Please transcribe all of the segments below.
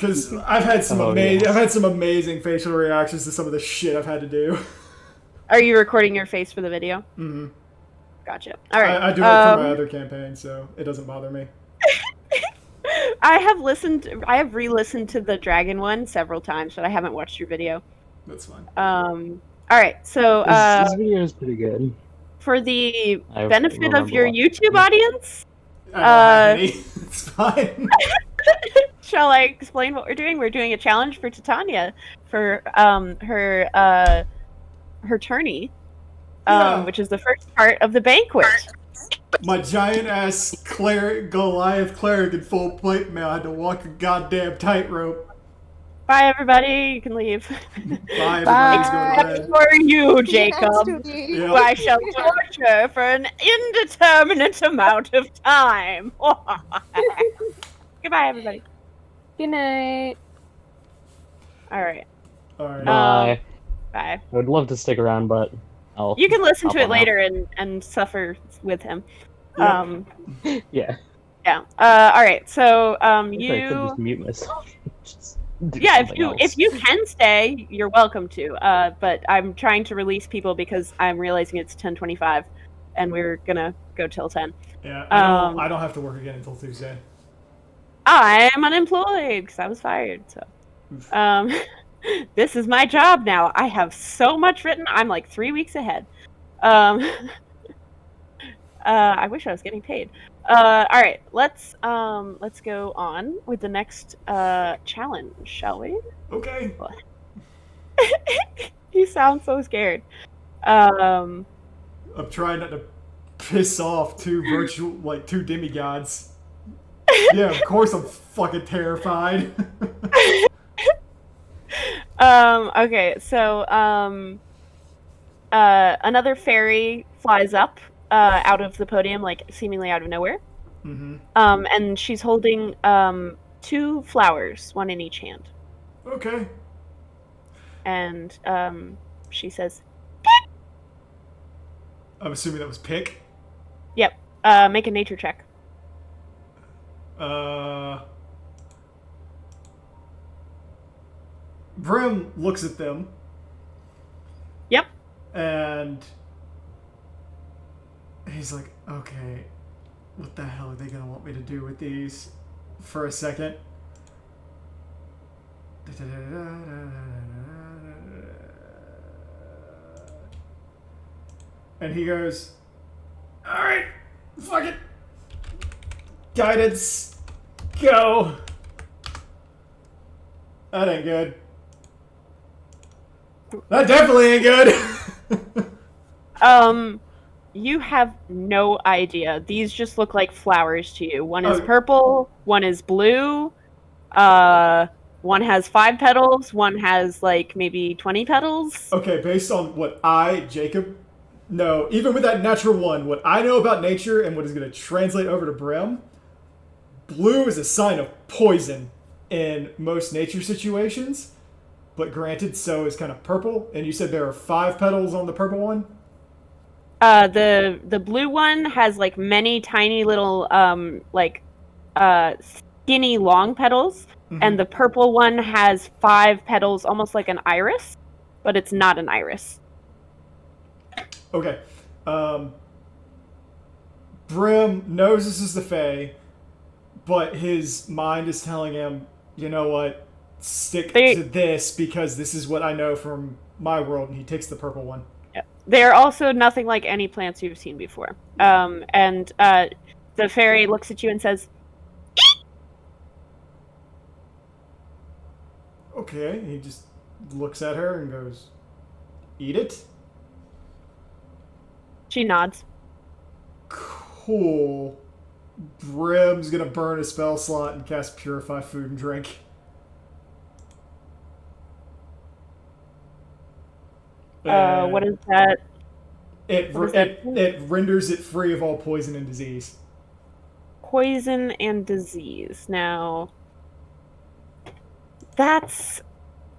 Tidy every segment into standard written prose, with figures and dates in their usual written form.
Because I've had some amazing facial reactions to some of the shit I've had to do. Are you recording your face for the video? Mm-hmm. Gotcha. All right. I do it for my other campaign, so it doesn't bother me. I have re-listened to the dragon one several times, but I haven't watched your video. That's fine. All right. So this video is pretty good. for the I benefit of your watching YouTube audience, I don't have any. It's fine. shall I explain what we're doing? We're doing a challenge for Titania for her tourney, which is the first part of the banquet. My giant ass Goliath cleric in full plate mail had to walk a goddamn tightrope. Bye, everybody. You can leave. Bye, everybody's going to bed. For you, Jacob, Yep. I shall torture for an indeterminate amount of time. Goodbye, everybody. Good night. All right. Bye. Bye. I would love to stick around, but you can listen to it later and suffer with him. Yep. Yeah. Yeah. All right. So I could just mute myself. If you can stay, you're welcome to. But I'm trying to release people because I'm realizing it's 10:25, and we're gonna go till 10. Yeah. I don't have to work again until Tuesday. I'm unemployed because I was fired. So, this is my job now. I have so much written. I'm like 3 weeks ahead. I wish I was getting paid. All right, let's go on with the next challenge, shall we? Okay. You sound so scared. I'm trying not to piss off two demigods. Yeah, of course I'm fucking terrified. Okay, so another fairy flies up out of the podium, like seemingly out of nowhere. Mm-hmm. And she's holding 2 flowers, one in each hand. Okay. And she says, I'm assuming that was pick. Yep. Make a nature check. Brimm looks at them. Yep. And he's like, okay, what the hell are they going to want me to do with these? For a second. And he goes, alright, fuck it. Guidance, go. That ain't good. That definitely ain't good. You have no idea. These just look like flowers to you. One is purple, one is blue, one has 5 petals, one has like maybe 20 petals. Okay, based on what Jacob, know, even with that natural one, what I know about nature and what is going to translate over to Brimm, blue is a sign of poison in most nature situations. But granted, so is kind of purple. And you said there are 5 petals on the purple one? The blue one has like many tiny little skinny long petals, and the purple one has 5 petals, almost like an iris, but it's not an iris. Okay. Brimm knows this is the Fae, but his mind is telling him, you know what, stick to this because this is what I know from my world, and he takes the purple one. They're also nothing like any plants you've seen before. And the fairy looks at you and says, "Eat!" Okay, he just looks at her and goes, eat it? She nods. Cool. Brimm's gonna burn a spell slot and cast Purify Food and Drink. What is that? It renders it free of all poison and disease. Poison and disease. Now, that's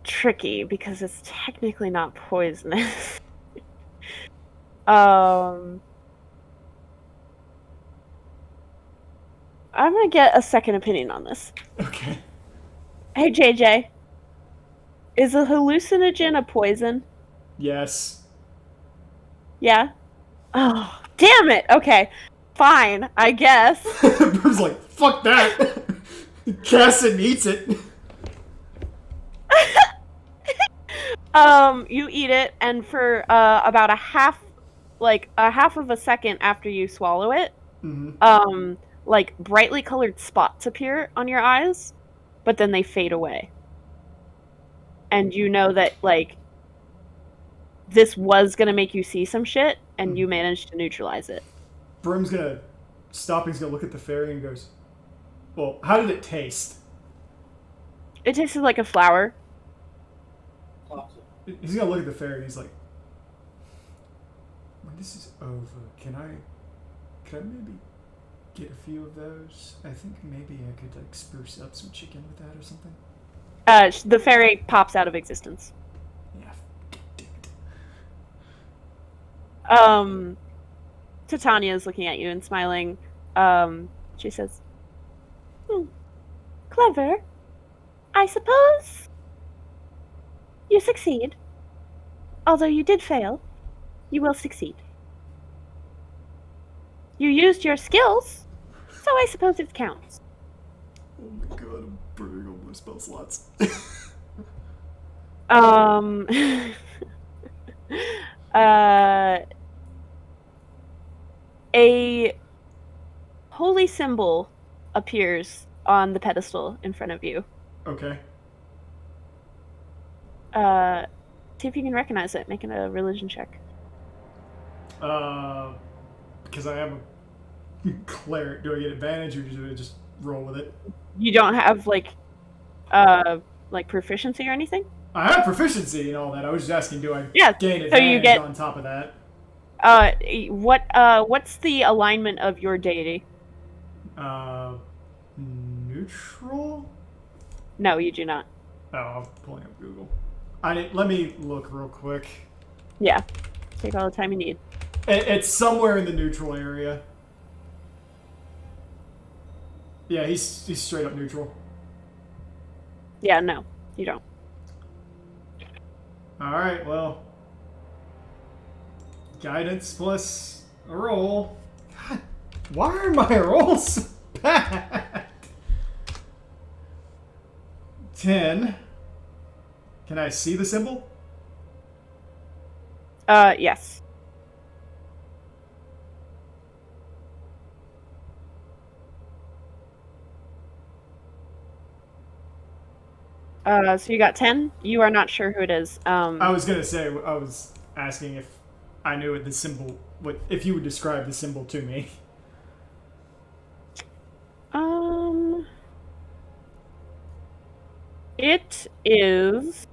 tricky because it's technically not poisonous. I'm gonna get a second opinion on this. Okay. Hey, JJ. Is a hallucinogen a poison? Yes. Yeah? Oh, damn it! Okay. Fine, I guess. Brimm's like, fuck that. Casts it and eats it. You eat it, and for about a half of a second after you swallow it, like brightly colored spots appear on your eyes, but then they fade away. And you know that like this was gonna make you see some shit, and you managed to neutralize it. Brimm's gonna stop. He's gonna look at the fairy and goes, "Well, how did it taste?" It tasted like a flower. He's gonna look at the fairy and he's like, "When this is over, can I maybe get a few of those? I think maybe I could like spruce up some chicken with that or something." The fairy pops out of existence. Yeah. Titania is looking at you and smiling. She says, clever. I suppose you succeed. Although you did fail, you will succeed. You used your skills, so I suppose it counts. Oh my god, I'm burning all my spell slots. A holy symbol appears on the pedestal in front of you. Okay. See if you can recognize it. Making a religion check. Because I am a cleric, do I get advantage or do I just roll with it? You don't have like proficiency or anything? I have proficiency and all that. I was just asking, do I gain advantage so you get, on top of that? What's the alignment of your deity? Neutral? No, you do not. Oh, I'm pulling up Google. Let me look real quick. Yeah. Take all the time you need. It's somewhere in the neutral area. Yeah, he's straight up neutral. Yeah, no, you don't. Alright, well. Guidance plus a roll. God, why are my rolls so bad? 10. Can I see the symbol? Yes. So you got 10? You are not sure who it is. I was gonna say, I was asking if I knew the symbol, if you would describe the symbol to me. It is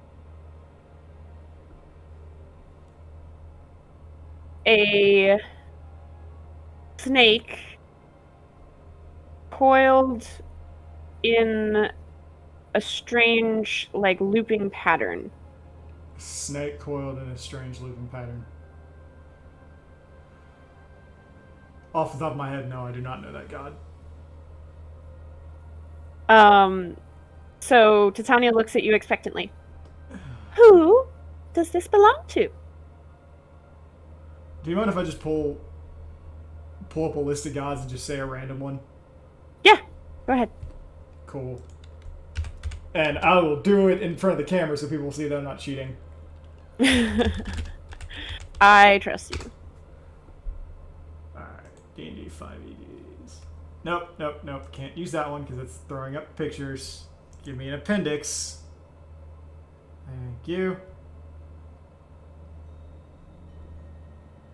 a snake coiled in a strange, like, looping pattern. Snake coiled in a strange looping pattern. Off the top of my head, no, I do not know that god. So Titania looks at you expectantly. Who does this belong to? Do you mind if I just pull up a list of gods and just say a random one? Yeah, go ahead. Cool. And I will do it in front of the camera so people will see that I'm not cheating. I trust you. Alright, D&D 5 EDs. Nope. Can't use that one because it's throwing up pictures. Give me an appendix. Thank you.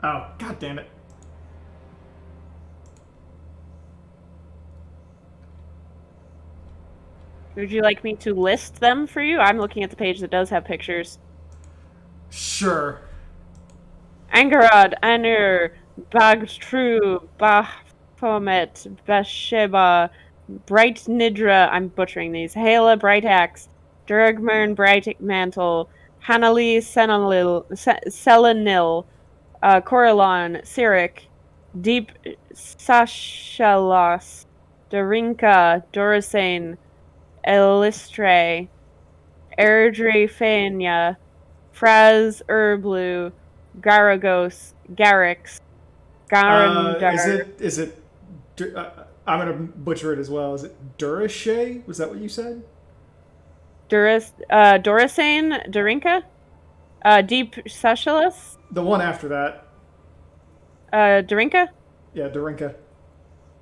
Oh, god damn it. Would you like me to list them for you? I'm looking at the page that does have pictures. Sure. Angarad, Anur, Bagtru, Baphomet, Bathsheba, Bright Nidra, I'm butchering these, Hala, Bright Axe, Durgmern, Bright Mantle, Hanali, Selenil, Coralon, Cyric, Deep Sashalos, Darinka, Dorasane, Elistre, Erdre Fania, Fraz Urblu, Garagos, Garrix, Garandar. Is it? I'm gonna butcher it as well. Is it Durashay? Was that what you said? Dorasane, Dorinka, Deep Socialist, The one after that. Dorinka. Yeah, Dorinka.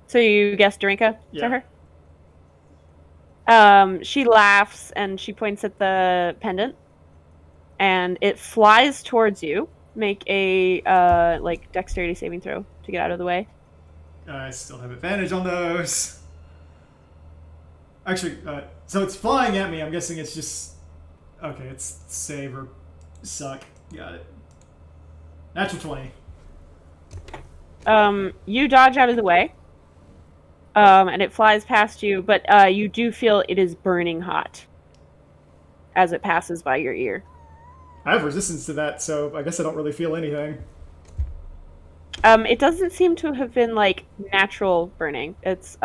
So you guessed Dorinka Yeah. to her? She laughs and she points at the pendant, and it flies towards you. Make a dexterity saving throw to get out of the way. I still have advantage on those. Actually, so it's flying at me. I'm guessing it's just... Okay, it's save or suck. Got it. Natural 20. You dodge out of the way, and it flies past you, but you do feel it is burning hot as it passes by your ear. I have resistance to that, so I guess I don't really feel anything. It doesn't seem to have been, natural burning. It's,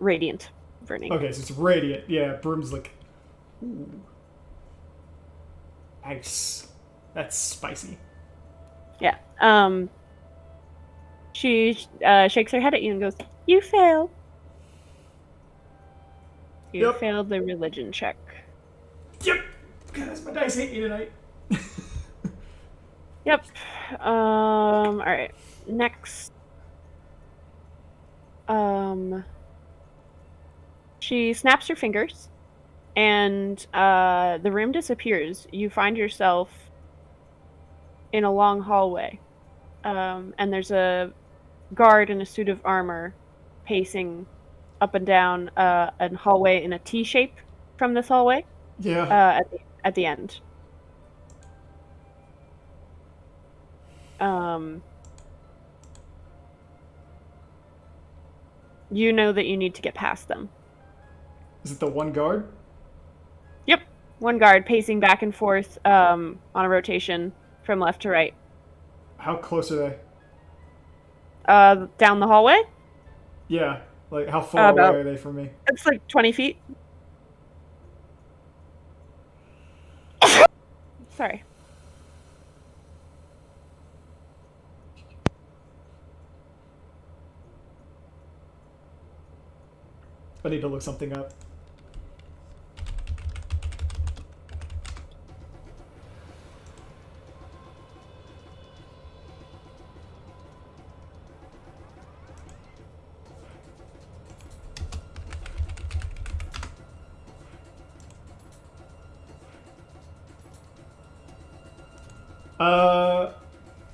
radiant burning. Okay, so it's radiant. Yeah, Brimm's like... Ooh. Nice. That's spicy. Yeah. She shakes her head at you and goes, "You failed. You failed the religion check." Yep! God, my dice hate me tonight. Yep. Alright. Next. She snaps her fingers, and the room disappears. You find yourself in a long hallway, and there's a guard in a suit of armor pacing up and down a hallway in a T shape from this hallway. Yeah. At the end. You know that you need to get past them. Is it the one guard? Yep. One guard pacing back and forth on a rotation from left to right. How close are they? Down the hallway? Yeah. Like, how far away are they from me? It's like 20 feet. Sorry. I need to look something up.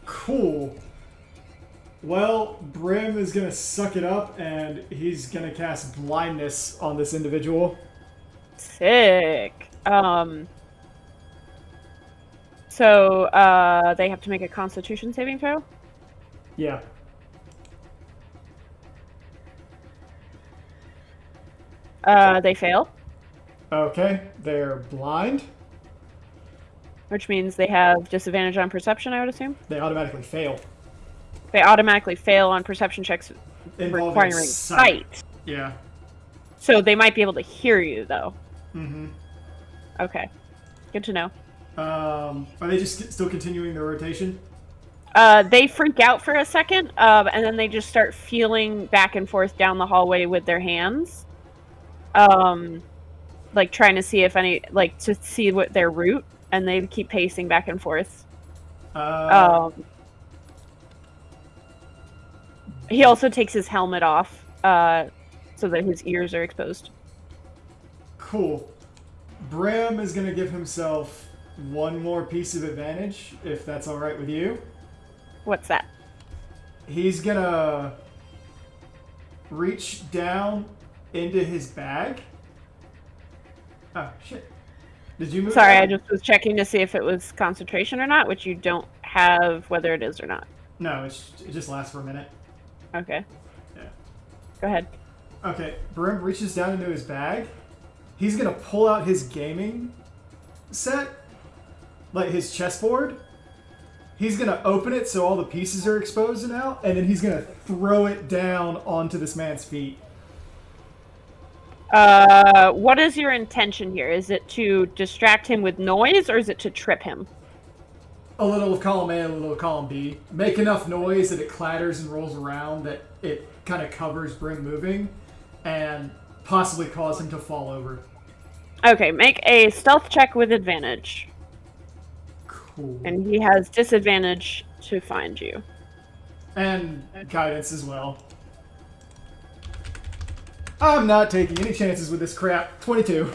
Cool. Well, Brimm is gonna suck it up, and he's gonna cast blindness on this individual. Sick. So, they have to make a Constitution saving throw? Yeah. They fail. Okay, they're blind. Which means they have disadvantage on perception, I would assume? They automatically fail. They automatically fail on perception checks Involving requiring sight. Yeah. So they might be able to hear you, though. Mm-hmm. Okay. Good to know. Are they just still continuing their rotation? They freak out for a second, and then they just start feeling back and forth down the hallway with their hands. Like trying to see if to see what their route, and they keep pacing back and forth. He also takes his helmet off, so that his ears are exposed. Cool. Brimm is going to give himself one more piece of advantage, if that's alright with you. What's that? He's going to reach down into his bag. Oh, shit. Did you move? Sorry, that? I just was checking to see if it was concentration or not, which you don't have whether it is or not. No, it just lasts for a minute. Okay. Yeah. Go ahead. Okay, Brimm reaches down into his bag. He's gonna pull out his gaming set, like his chessboard. He's gonna open it so all the pieces are exposed now, and then he's gonna throw it down onto this man's feet. What is your intention here? Is it to distract him with noise, or is it to trip him? A little of column A, a little of column B. Make enough noise that it clatters and rolls around, that it kind of covers Brimm moving, and possibly cause him to fall over. Okay, make a stealth check with advantage. Cool. And he has disadvantage to find you. And guidance as well. I'm not taking any chances with this crap. 22.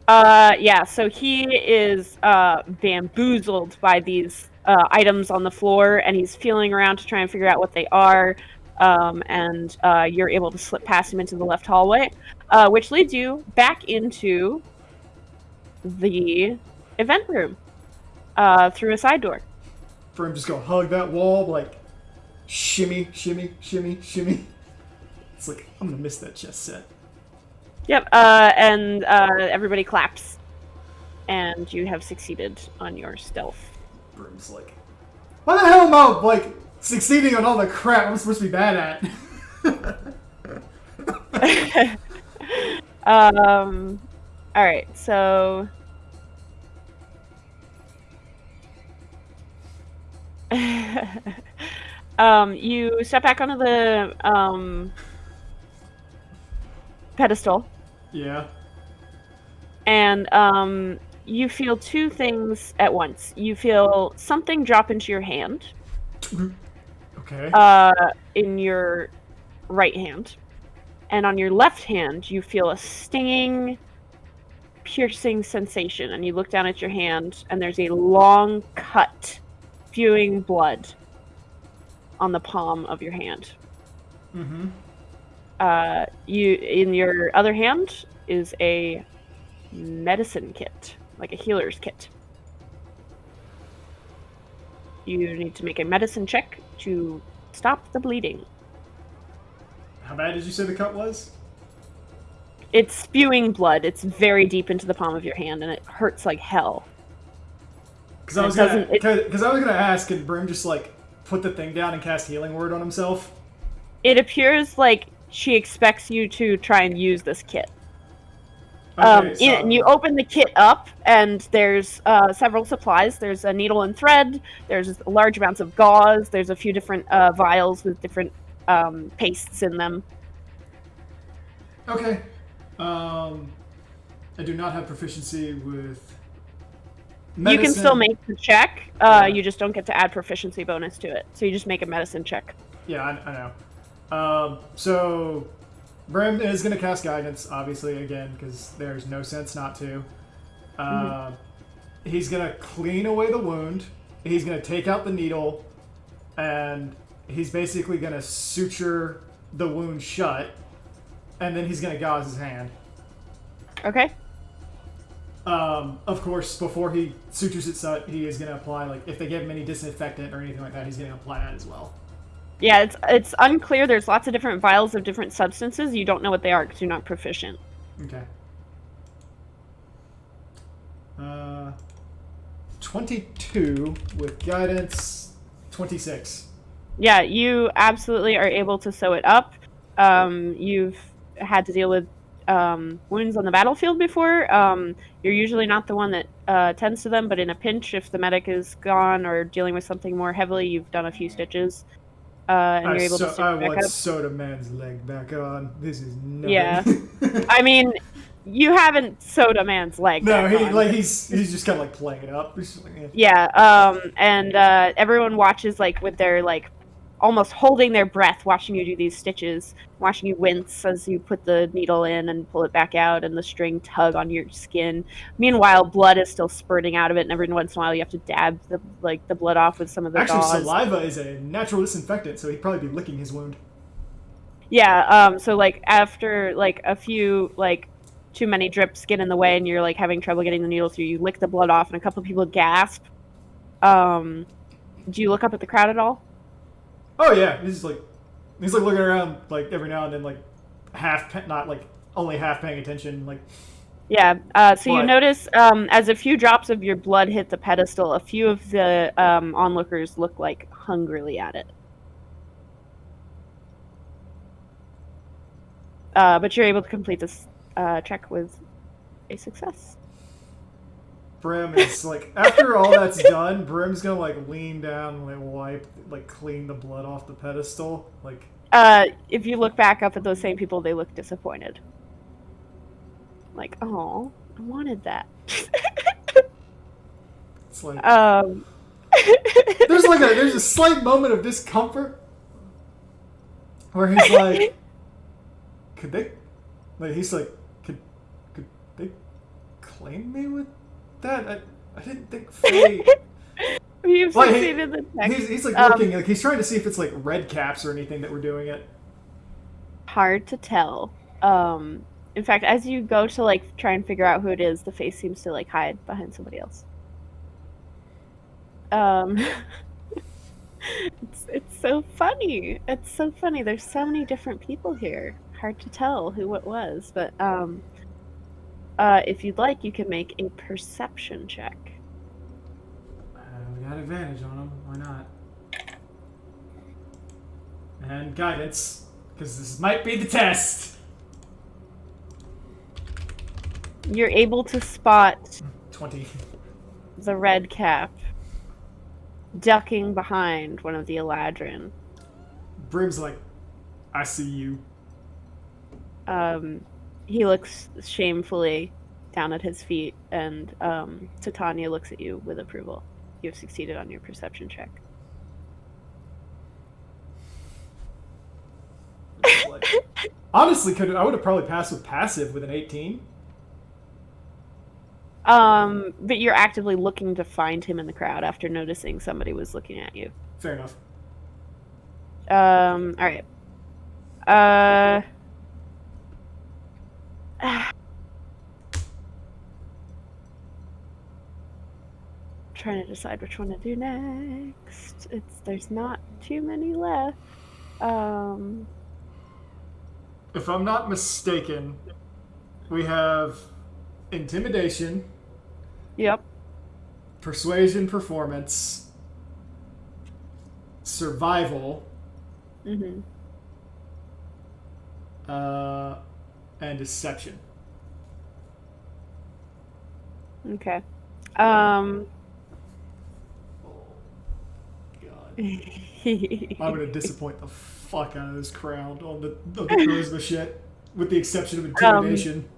Yeah, so he is bamboozled by these items on the floor, and he's feeling around to try and figure out what they are. And you're able to slip past him into the left hallway, which leads you back into the event room through a side door. Brimm just gonna hug that wall, like, shimmy, shimmy, shimmy, shimmy. It's like, I'm gonna miss that chess set. Yep, and everybody claps. And you have succeeded on your stealth. Brimm's like, why the hell am I, like, succeeding on all the crap I'm supposed to be bad at? Alright, so... you step back onto the, pedestal. Yeah. And, you feel two things at once. You feel something drop into your hand. Okay. In your right hand. And on your left hand, you feel a stinging, piercing sensation. And you look down at your hand, and there's a long cut, spewing blood on the palm of your hand. Mm-hmm. You, in your other hand, is a medicine kit, like a healer's kit. You need to make a medicine check to stop the bleeding. How bad did you say the cut was? It's spewing blood. It's very deep into the palm of your hand, and it hurts like hell. Because I was gonna ask, can Brimm just like put the thing down and cast Healing Word on himself? It appears like she expects you to try and use this kit. Okay, And you open the kit up, and there's several supplies. There's a needle and thread. There's large amounts of gauze. There's a few different vials with different pastes in them. Okay. I do not have proficiency with medicine. You can still make the check. You just don't get to add proficiency bonus to it. So you just make a medicine check. Yeah, I know. So Brimm is going to cast Guidance, obviously, again, because there's no sense not to. He's going to clean away the wound. He's going to take out the needle, and he's basically going to suture the wound shut, and then he's going to gauze his hand. Okay. Of course, before he sutures it shut, he is going to apply, like, if they give him any disinfectant or anything like that, he's going to apply that as well. Yeah, it's unclear. There's lots of different vials of different substances. You don't know what they are because you're not proficient. Okay. 22 with guidance, 26. Yeah, you absolutely are able to sew it up. You've had to deal with wounds on the battlefield before. You're usually not the one that tends to them, but in a pinch, if the medic is gone or dealing with something more heavily, you've done a few stitches. And you're able to I back want up. Soda Man's leg back on. This is nothing. Yeah. I mean, you haven't sewed a man's leg. No, back on. he's just kind of like playing it up. He's just like, And everyone watches like with their like almost holding their breath, watching you do these stitches, watching you wince as you put the needle in and pull it back out, and the string tug on your skin. Meanwhile, blood is still spurting out of it, and every once in a while you have to dab the blood off with some of the gauze. Saliva is a natural disinfectant, so he'd probably be licking his wound. Yeah. So like after like a few like too many drips get in the way, and you're like having trouble getting the needle through, you lick the blood off, and a couple of people gasp. Do you look up at the crowd at all? Oh yeah, he's like looking around like every now and then, like only half paying attention, like. Yeah. So you notice as a few drops of your blood hit the pedestal, a few of the onlookers look like hungrily at it. But you're able to complete this check with a success. Brimm is like, after all that's done, Brim's gonna like lean down and like wipe, like clean the blood off the pedestal. Like, If you look back up at those same people, they look disappointed. Like, oh, I wanted that. it's like there's there's a slight moment of discomfort where he's like, could they, like he's like, could they claim me with that? I didn't think Faye. You've like, succeeded the check. He's like looking, like he's trying to see if it's like red caps or anything that we're doing it. Hard to tell. In fact, as you go to like try and figure out who it is, the face seems to like hide behind somebody else. It's so funny. It's so funny. There's so many different people here. Hard to tell who it was, but if you'd like, you can make a perception check. We got advantage on him. Why not? And guidance, because this might be the test. You're able to spot 20. the red cap ducking behind one of the Eladrin. Brim's like, I see you. He looks shamefully down at his feet, and Titania looks at you with approval. You have succeeded on your perception check. Like, honestly, I would have probably passed with passive with an 18. But you're actively looking to find him in the crowd after noticing somebody was looking at you. Fair enough. All right. Trying to decide which one to do next. There's not too many left. If I'm not mistaken, we have intimidation. Yep. Persuasion, performance, survival, Mm-hmm. and deception. Okay. Oh, God. I'm gonna disappoint the fuck out of this crowd on the charisma shit, with the exception of intimidation.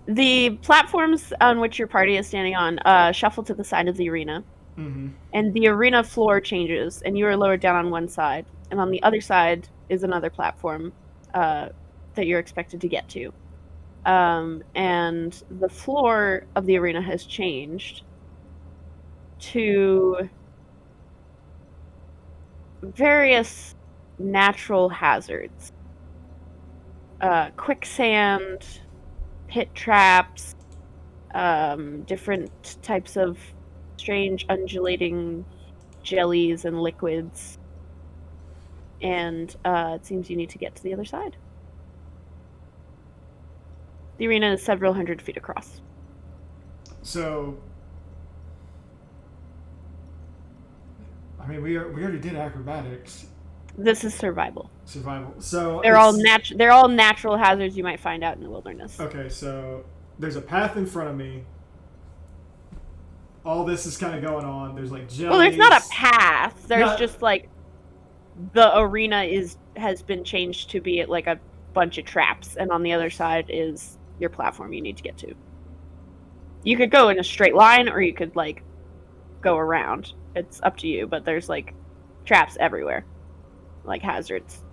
The platforms on which your party is standing on shuffle to the side of the arena. Mm-hmm. And the arena floor changes, and you are lowered down on one side. And on the other side is another platform that you're expected to get to. And the floor of the arena has changed to various natural hazards. Quicksand, pit traps, different types of strange undulating jellies and liquids. And it seems you need to get to the other side. The arena is several hundred feet across. So, I mean, we already did acrobatics. This is survival. Survival. So they're all natural hazards you might find out in the wilderness. Okay, so there's a path in front of me. All this is kind of going on. There's like jellies. Well, there's not a path. There's just like the arena has been changed to be like a bunch of traps, and on the other side is your platform you need to get to. You could go in a straight line, or you could like go around. It's up to you, but there's like traps everywhere, like hazards.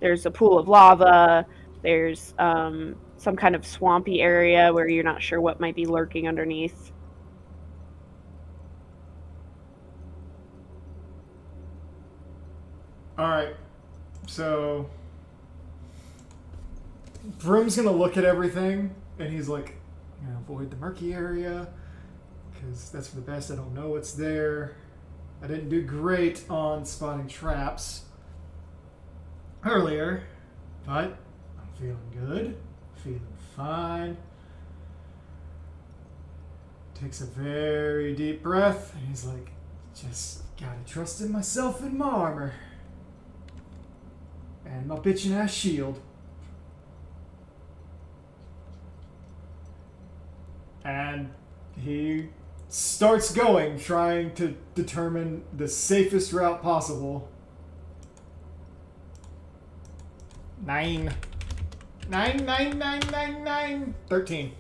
There's a pool of lava. There's some kind of swampy area where you're not sure what might be lurking underneath. Alright, so Broom's gonna look at everything, and he's like, avoid the murky area, because that's for the best. I don't know what's there. I didn't do great on spotting traps earlier, but I'm feeling good, feeling fine. Takes a very deep breath, and he's like, just gotta trust in myself and my armor. And my bitchin' ass shield. And he starts going, trying to determine the safest route possible. 9. 9, 9, 9, 9, 9. 13.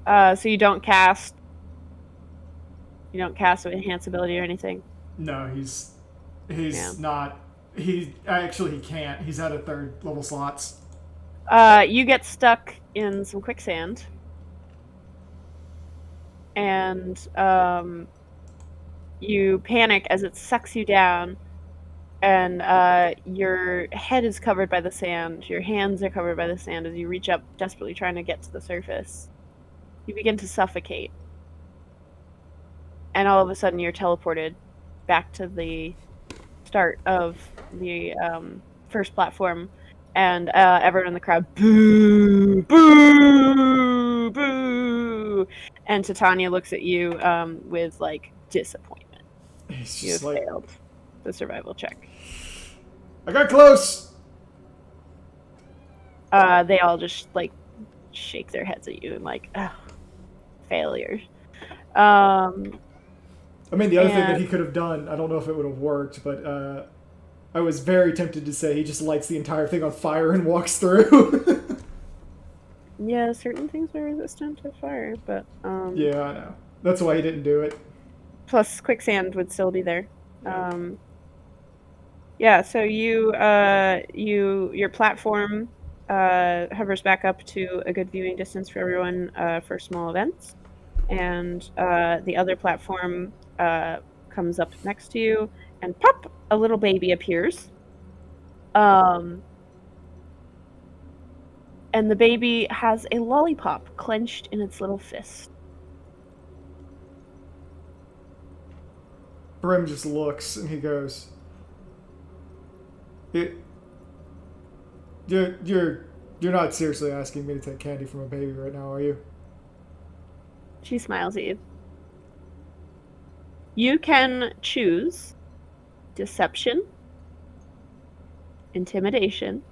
So you don't cast with enhance ability or anything? No, he's Yeah. not. He can't. He's out of 3rd level slots. You get stuck in some quicksand. And you panic as it sucks you down, and your head is covered by the sand. Your hands are covered by the sand as you reach up, desperately trying to get to the surface. You begin to suffocate. And all of a sudden, you're teleported back to the start of the first platform, and everyone in the crowd, boo, boo, boo. And Titania looks at you with, like, disappointment. He's You have just like, failed the survival check. I got close! They all just, like, shake their heads at you and, like, ugh, failures. I mean, the other thing that he could have done, I don't know if it would have worked, but I was very tempted to say he just lights the entire thing on fire and walks through. Yeah, certain things are resistant to fire, but yeah, I know. That's why he didn't do it. plus quicksand would still be there. Yeah, so your platform hovers back up to a good viewing distance for everyone for small events, and the other platform comes up next to you, and pop, a little baby appears. And the baby has a lollipop clenched in its little fist. Brimm just looks and he goes, You're not seriously asking me to take candy from a baby right now, are you? She smiles at you. You can choose deception, intimidation,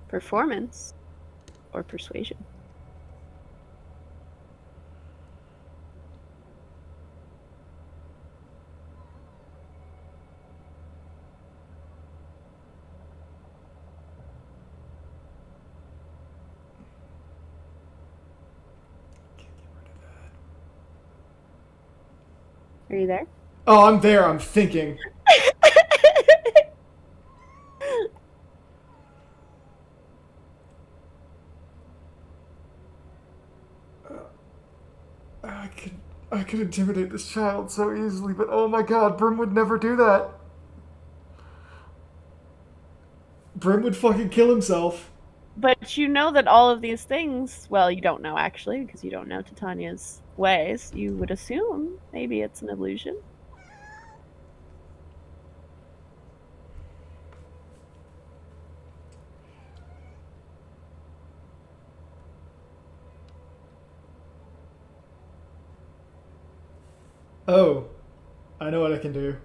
performance, or persuasion. Are you there? Oh, I'm there. I'm thinking. I could intimidate this child so easily, but oh my god, Brimm would never do that. Brimm would fucking kill himself. But you know that all of these things, well, you don't know actually, because you don't know Titania's ways. You would assume maybe it's an illusion. Oh, I know what I can do.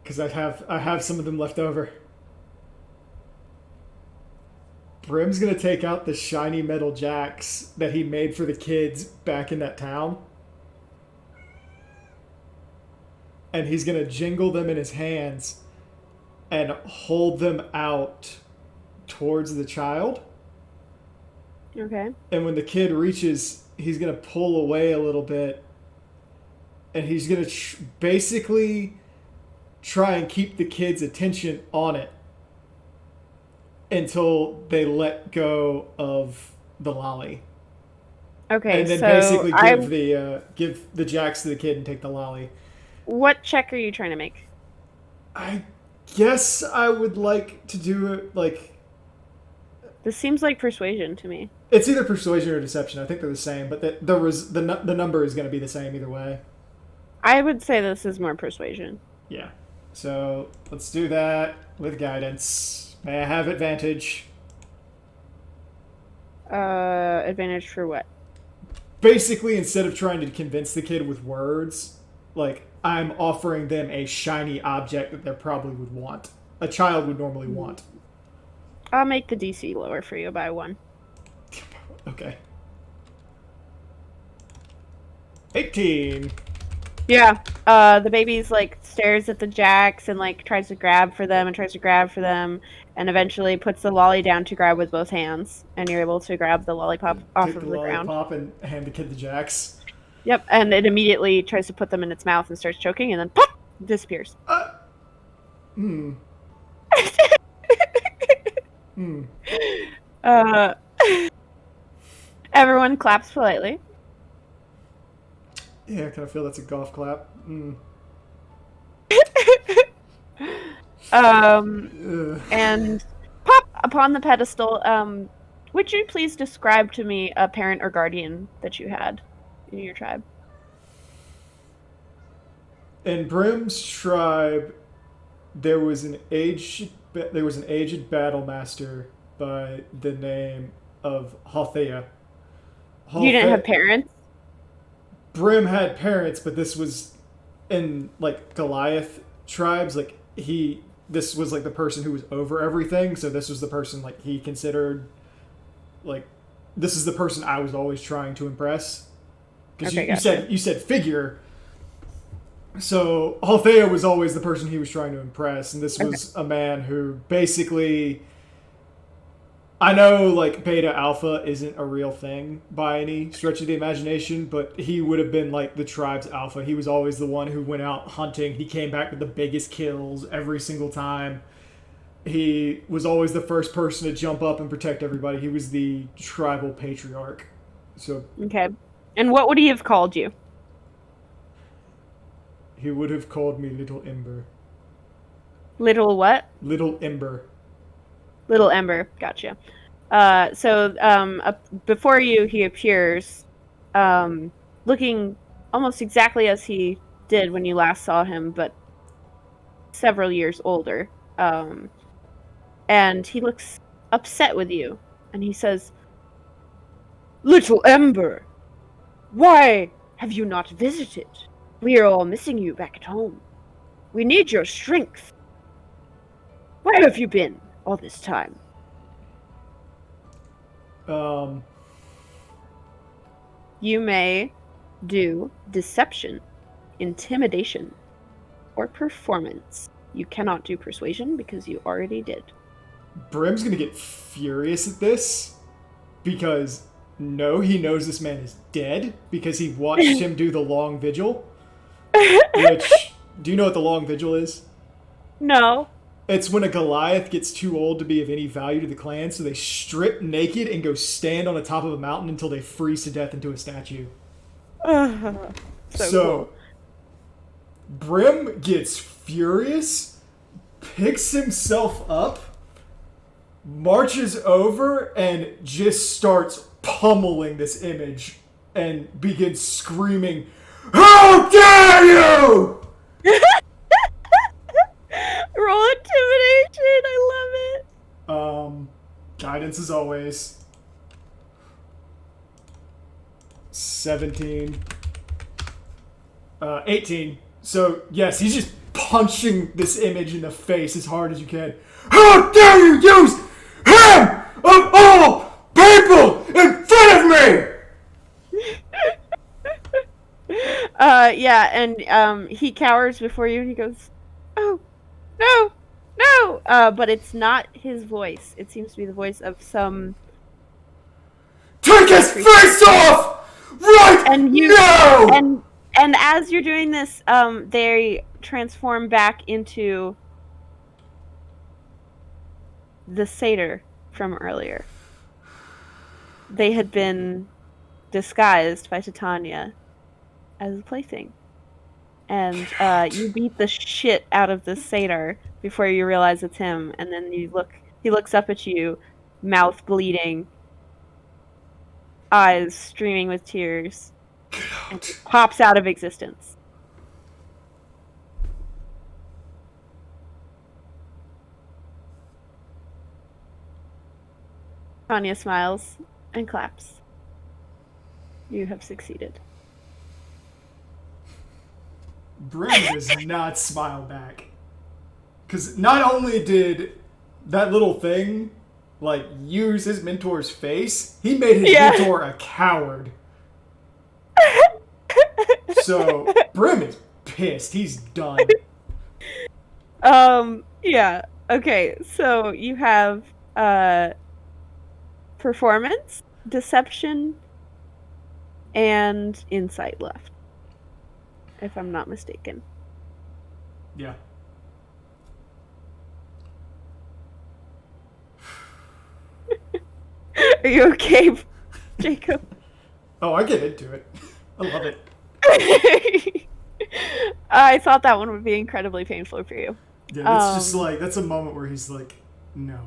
Because I have some of them left over. Brim's gonna take out the shiny metal jacks that he made for the kids back in that town. And he's gonna jingle them in his hands and hold them out towards the child. Okay. And when the kid reaches, he's gonna pull away a little bit. And he's gonna basically try and keep the kid's attention on it until they let go of the lolly. Okay, and then so basically give the jacks to the kid and take the lolly. What check are you trying to make? I guess I would like to do it like. This seems like persuasion to me. It's either persuasion or deception. I think they're the same, but the number is going to be the same either way. I would say this is more persuasion. Yeah. So let's do that with guidance. May I have advantage? Advantage for what? Basically, instead of trying to convince the kid with words, like, I'm offering them a shiny object that they probably would want. A child would normally want. I'll make the DC lower for you by 1. Okay. 18. Yeah. The baby's like stares at the jacks and like tries to grab for them and eventually puts the lolly down to grab with both hands, and you're able to grab the lollipop off Take of the the ground. lollipop and hand the kid the jacks. Yep, and it immediately tries to put them in its mouth and starts choking, and then pop, disappears. Everyone claps politely. Yeah, I kind of feel that's a golf clap. And pop upon the pedestal. Would you please describe to me a parent or guardian that you had in your tribe? In Brimm's tribe, there was an aged battle master by the name of Halthea. You didn't have parents? Brimm had parents, but this was in like Goliath tribes. Like this was like the person who was over everything. So this was the person like he considered like this is the person I was always trying to impress. Because you said figure. So Halthea was always the person he was trying to impress, and this was a man who basically, I know like beta alpha isn't a real thing by any stretch of the imagination, but he would have been like the tribe's alpha. He was always the one who went out hunting. He came back with the biggest kills every single time. He was always the first person to jump up and protect everybody. He was the tribal patriarch. So okay, and what would he have called you? He would have called me Little Ember. Little what? Little Ember. Little Ember. Gotcha. Before you, he appears, looking almost exactly as he did when you last saw him, but several years older. And he looks upset with you, and he says, "Little Ember, why have you not visited? We are all missing you back at home. We need your strength. Where have you been all this time?" You may do deception, intimidation, or performance. You cannot do persuasion because you already did. Brimm's gonna get furious at this because he knows this man is dead because he watched him do the long vigil. Which, do you know what the long vigil is? No. It's when a Goliath gets too old to be of any value to the clan, so they strip naked and go stand on the top of a mountain until they freeze to death into a statue. So cool. Brimm gets furious, picks himself up, marches over, and just starts pummeling this image and begins screaming, "How dare you!" Roll intimidation. I love it. Guidance as always. 17. 18. So, yes, he's just punching this image in the face as hard as you can. "How dare you use him of all people in front of me!" Yeah, and he cowers before you and he goes, "Oh, no, no!" But it's not his voice. It seems to be the voice of some... "Take his face off! Right now!" And as you're doing this, they transform back into the satyr from earlier. They had been disguised by Titania as a plaything. And you beat the shit out of this satyr before you realize it's him, and then he looks up at you, mouth bleeding, eyes streaming with tears, and pops out of existence. Tanya smiles and claps. You have succeeded. Brimm does not smile back. Because not only did that little thing like, use his mentor's face, he made his mentor a coward. So, Brimm is pissed. He's done. Yeah. Okay, so you have performance, deception, and insight left. If I'm not mistaken. Yeah. Are you okay, Jacob? Oh, I get into it. I love it. I thought that one would be incredibly painful for you. Yeah, that's just like, that's a moment where he's like, no.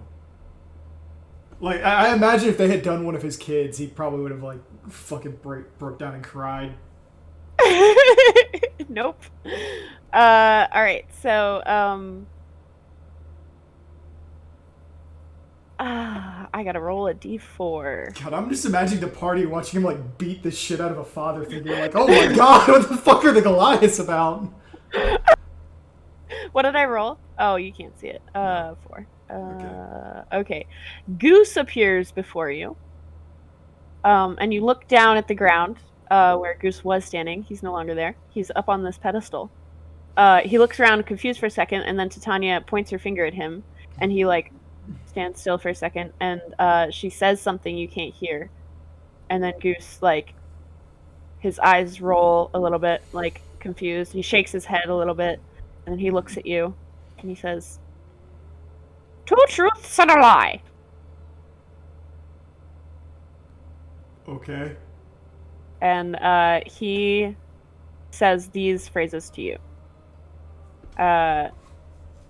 Like, I imagine if they had done one of his kids, he probably would have, like, fucking broke down and cried. Nope. Alright, so, I gotta roll a d4. God, I'm just imagining the party watching him, like, beat the shit out of a father figure. Like, oh my god, what the fuck are the Goliaths about? What did I roll? Oh, you can't see it. 4. Okay. Goose appears before you. And you look down at the ground, where Goose was standing. He's no longer there. He's up on this pedestal. He looks around confused for a second, and then Titania points her finger at him, and he, like, stands still for a second, and she says something you can't hear. And then Goose, like, his eyes roll a little bit, like, confused. He shakes his head a little bit, and then he looks at you, and he says, 2 truths and a lie. Okay. And he says these phrases to you.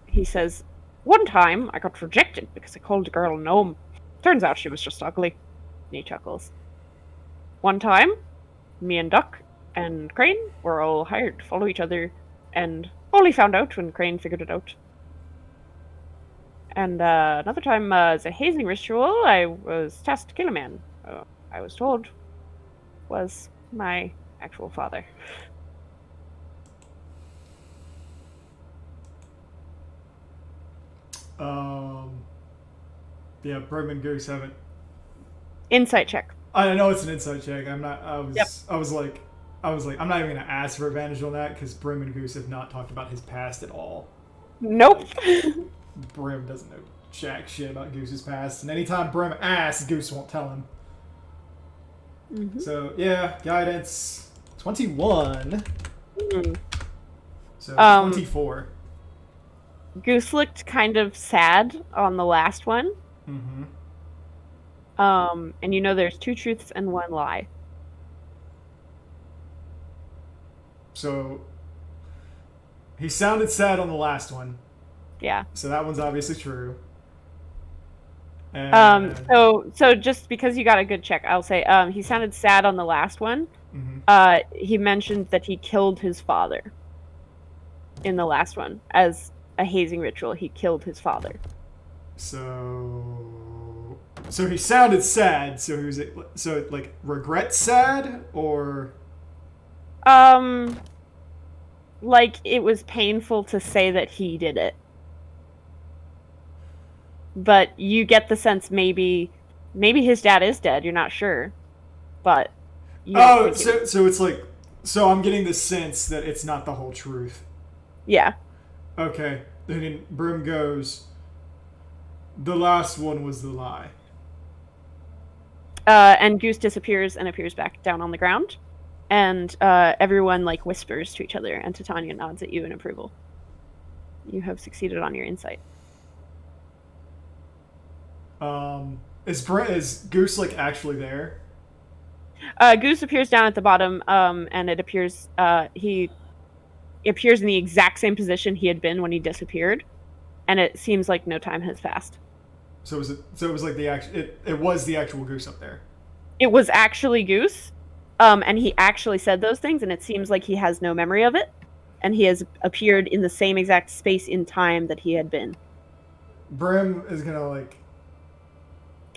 He says, 1 time I got rejected because I called a girl a gnome. Turns out she was just ugly. And he chuckles. 1 time, me and Duck and Crane were all hired to follow each other, and only found out when Crane figured it out. And another time, as a hazing ritual, I was tasked to kill a man. I was told was my actual father. Yeah, Brimm and Goose haven't. Insight check. I know it's an insight check. I'm not. I was like, I'm not even gonna ask for advantage on that because Brimm and Goose have not talked about his past at all. Nope. Brimm doesn't know jack shit about Goose's past, and anytime Brimm asks, Goose won't tell him. Mm-hmm. So yeah, guidance 21. So 24. Goose looked kind of sad on the last one. Mm-hmm. And you know there's 2 truths and 1 lie. So he sounded sad on the last one. Yeah. So that one's obviously true. And... So just because you got a good check, I'll say he sounded sad on the last one. Mm-hmm. He mentioned that he killed his father in the last one as a hazing ritual. He killed his father. So he sounded sad. So he was like regret sad or like it was painful to say that he did it. But you get the sense maybe his dad is dead. You're not sure, but so it's like I'm getting the sense that it's not the whole truth. Yeah. Okay. Then Brimm goes, the last one was the lie. And Goose disappears and appears back down on the ground, and everyone like whispers to each other, and Titania nods at you in approval. You have succeeded on your insight. Is Goose like actually there? Goose appears down at the bottom, and it appears he appears in the exact same position he had been when he disappeared, and it seems like no time has passed. So it was like it was the actual Goose up there. It was actually Goose, and he actually said those things, and it seems like he has no memory of it, and he has appeared in the same exact space in time that he had been. Brimm is gonna like...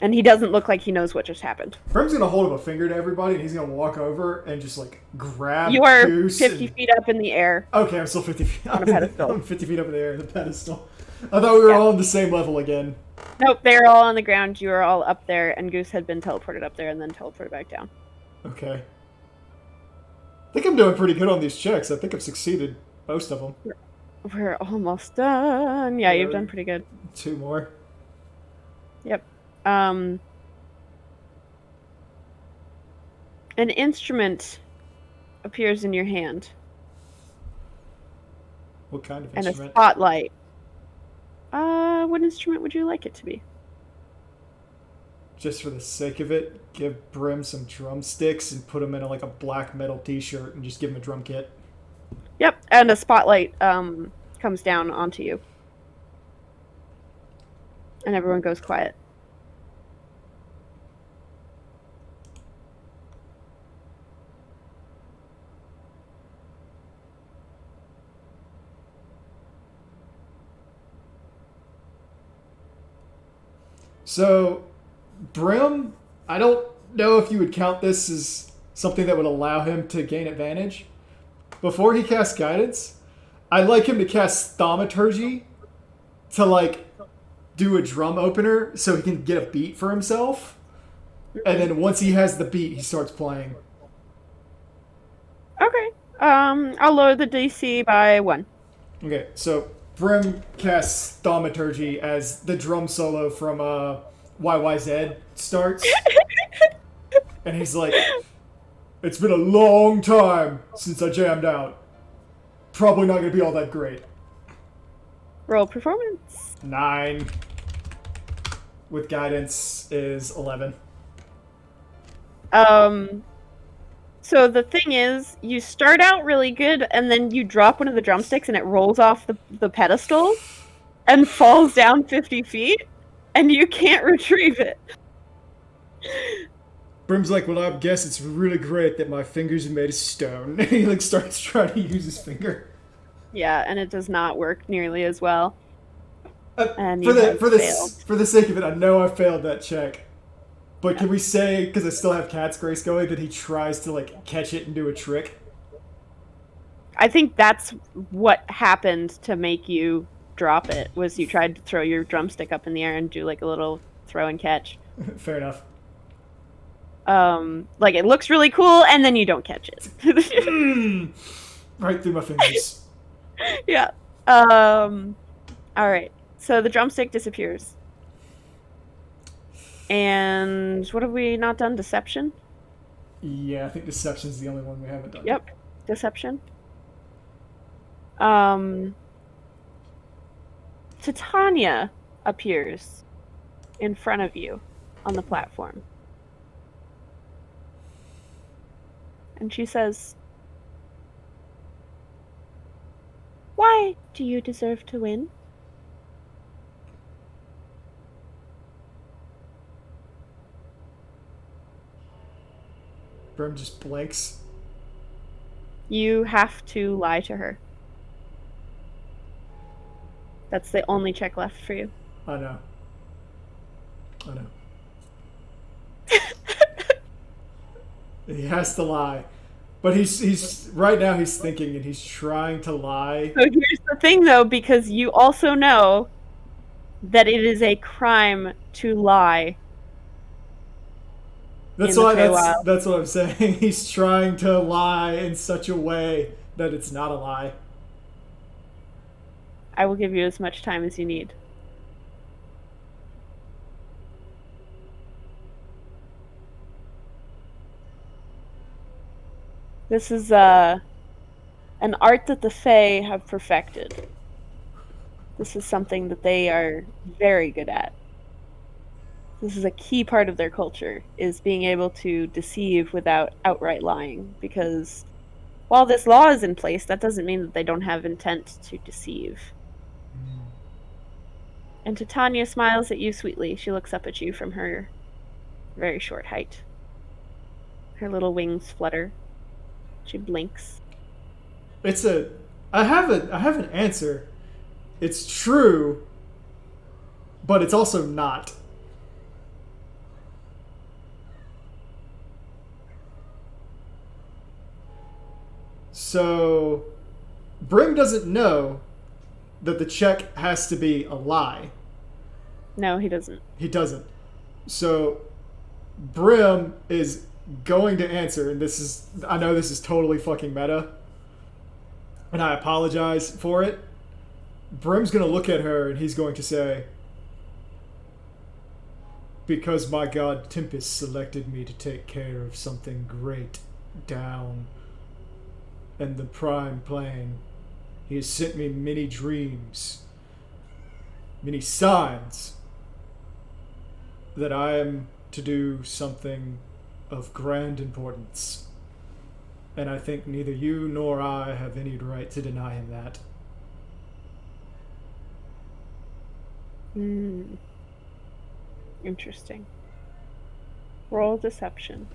And he doesn't look like he knows what just happened. Brimm's gonna hold up a finger to everybody, and he's gonna walk over and just like grab You are Goose 50 feet up in the air. Okay, I'm still 50 feet on a pedestal. I'm 50 feet up in the air in the pedestal. I thought we were all on the same level again. Nope, they're all on the ground. You are all up there, and Goose had been teleported up there and then teleported back down. Okay. I think I'm doing pretty good on these checks. I think I've succeeded most of them. We're almost done. Yeah, you've done pretty good. 2 more. Yep. An instrument appears in your hand. What kind of and instrument? a spotlight. What instrument would you like it to be? Just for the sake of it, give Brimm some drumsticks and put him in like a black metal t-shirt and just give him a drum kit. Yep, and a spotlight comes down onto you. And everyone goes quiet. So, Brimm, I don't know if you would count this as something that would allow him to gain advantage. Before he casts guidance, I'd like him to cast thaumaturgy to like do a drum opener so he can get a beat for himself. And then once he has the beat, he starts playing. Okay. I'll lower the DC by 1. Okay, so Brimm casts thaumaturgy as the drum solo from YYZ starts. And he's like, it's been a long time since I jammed out. Probably not going to be all that great. Roll performance. 9. With guidance is 11. So the thing is, you start out really good, and then you drop one of the drumsticks, and it rolls off the pedestal, and falls down 50 feet, and you can't retrieve it. Brim's like, well, I guess it's really great that my fingers are made of stone. And he like starts trying to use his finger. Yeah, and it does not work nearly as well. And for failed. the sake of it, I know I failed that check. But can we say, because I still have Cat's Grace going, that he tries to like catch it and do a trick? I think that's what happened to make you drop it, was you tried to throw your drumstick up in the air and do like a little throw and catch. Fair enough. Like it looks really cool, and then you don't catch it. Right through my fingers. Yeah. All right. So the drumstick disappears. And what have we not done? Deception? Yeah, I think Deception's the only one we haven't done. Yep. Deception. Titania appears in front of you on the platform. And she says, "Why do you deserve to win?" Brim just blinks. You have to lie to her. That's the only check left for you. I know. He has to lie. But he's right now he's thinking and he's trying to lie. So here's the thing though, because you also know that it is a crime to lie. That's what I'm saying. He's trying to lie in such a way that it's not a lie. I will give you as much time as you need. This is an art that the Fae have perfected. This is something that they are very good at. This is a key part of their culture, is being able to deceive without outright lying. Because while this law is in place, that doesn't mean that they don't have intent to deceive. And Titania smiles at you sweetly. She looks up at you from her very short height. Her little wings flutter. She blinks. I have an answer. It's true, but it's also not. So, Brimm doesn't know that the check has to be a lie. No, he doesn't. He doesn't. So Brimm is going to answer, and I know this is totally fucking meta, and I apologize for it. Brim's going to look at her and he's going to say, because my god Tempest selected me to take care of something great down in the prime plane. He has sent me many dreams, many signs that I am to do something of grand importance. And I think neither you nor I have any right to deny him that. Interesting. Roll deception.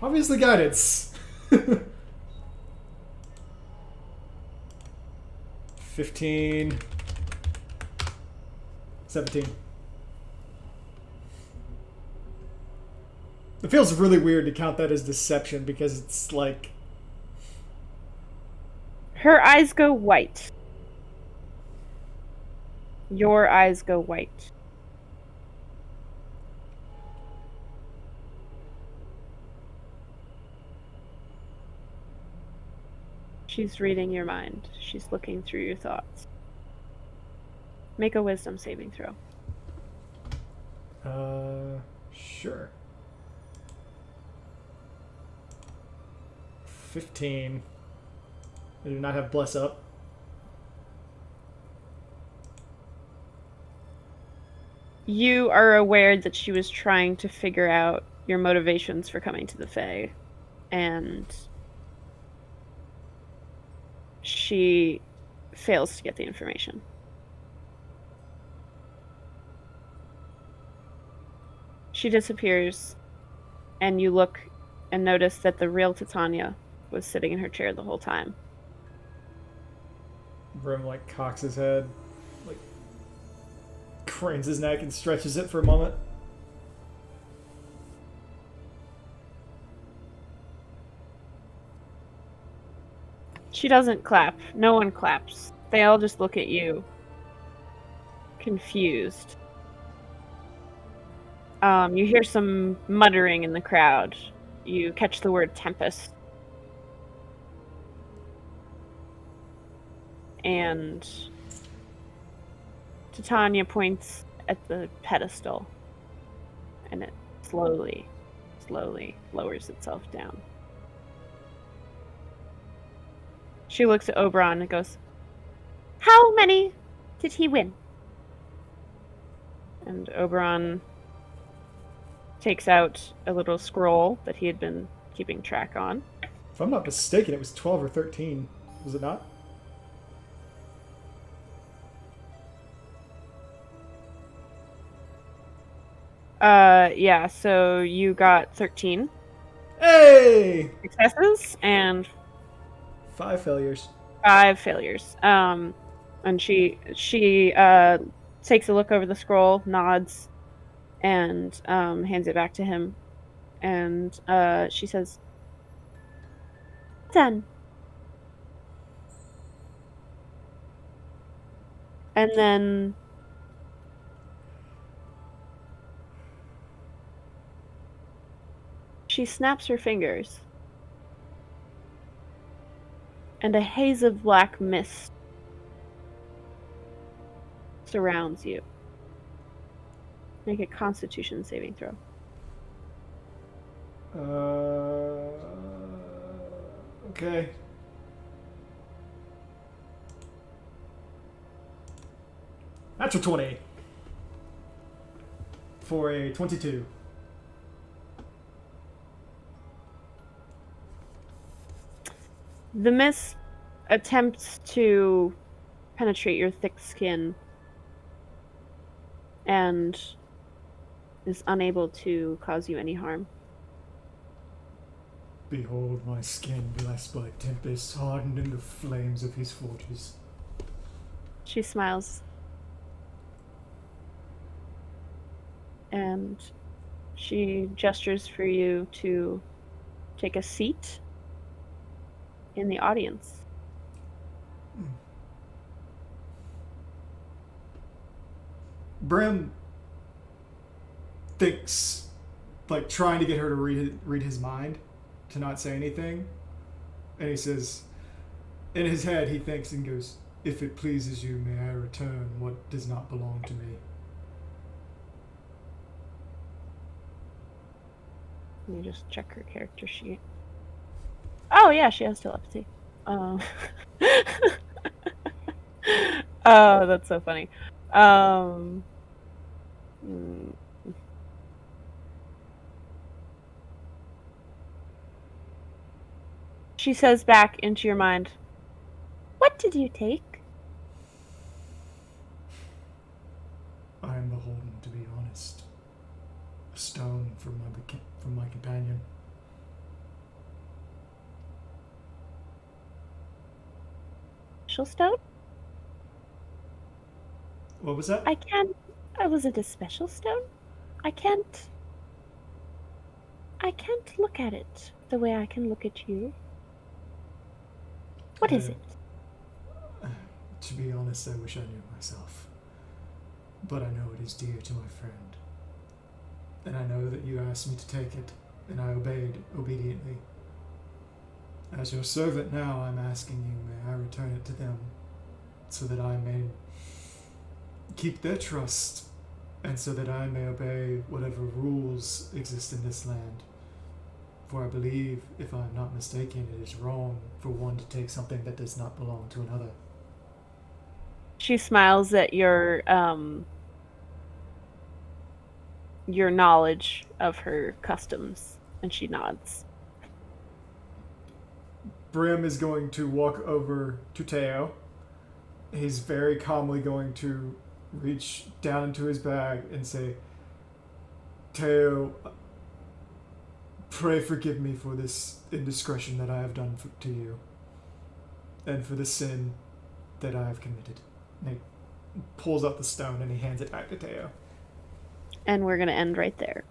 Obviously guidance. 15. 17. It feels really weird to count that as deception because it's like... Her eyes go white. Your eyes go white. She's reading your mind. She's looking through your thoughts. Make a wisdom saving throw. Sure. 15. I do not have bless up. You are aware that she was trying to figure out your motivations for coming to the Fae, and she fails to get the information. She disappears, and you look and notice that the real Titania was sitting in her chair the whole time. Brimm like cocks his head, like cranes his neck and stretches it for a moment. She doesn't clap. No one claps. They all just look at you, confused. You hear some muttering in the crowd. You catch the word Tempest. And Titania points at the pedestal, and it slowly lowers itself down. She looks at Oberon and goes, "How many did he win?" And Oberon takes out a little scroll that he had been keeping track on. If I'm not mistaken, it was 12 or 13. Was it not? Yeah, so you got 13 Hey! successes and 5 failures. 5 failures. And she takes a look over the scroll, nods, and hands it back to him. And she says, "Done." And then she snaps her fingers, and a haze of black mist surrounds you. Make a Constitution saving throw. Okay. Natural 20 for a 22. The mist attempts to penetrate your thick skin and is unable to cause you any harm. Behold my skin blessed by tempest, hardened in the flames of his forges. She smiles. And she gestures for you to take a seat in the audience. Brimm thinks, like, trying to get her to read his mind, to not say anything. And he says, in his head, he thinks and goes, "If it pleases you, may I return what does not belong to me." Let me just check her character sheet. Oh yeah, she has telepathy. Oh, that's so funny. Hmm. She says back into your mind, "What did you take?" I am beholden, to be honest. A stone from my companion. Special stone? What was that? I can't. Was it a special stone? I can't. I can't look at it the way I can look at you. What is it? To be honest, I wish I knew myself. But I know it is dear to my friend. And I know that you asked me to take it, and I obeyed obediently. As your servant now, I'm asking you, may I return it to them, so that I may keep their trust, and so that I may obey whatever rules exist in this land. For I believe, if I am not mistaken, it is wrong for one to take something that does not belong to another. She smiles at your knowledge of her customs, and she nods. Brimm is going to walk over to Teo. He's very calmly going to reach down into his bag and say, "Teo, pray forgive me for this indiscretion that I have done to you, and for the sin that I have committed." And he pulls out the stone and he hands it back to Teo. And we're going to end right there.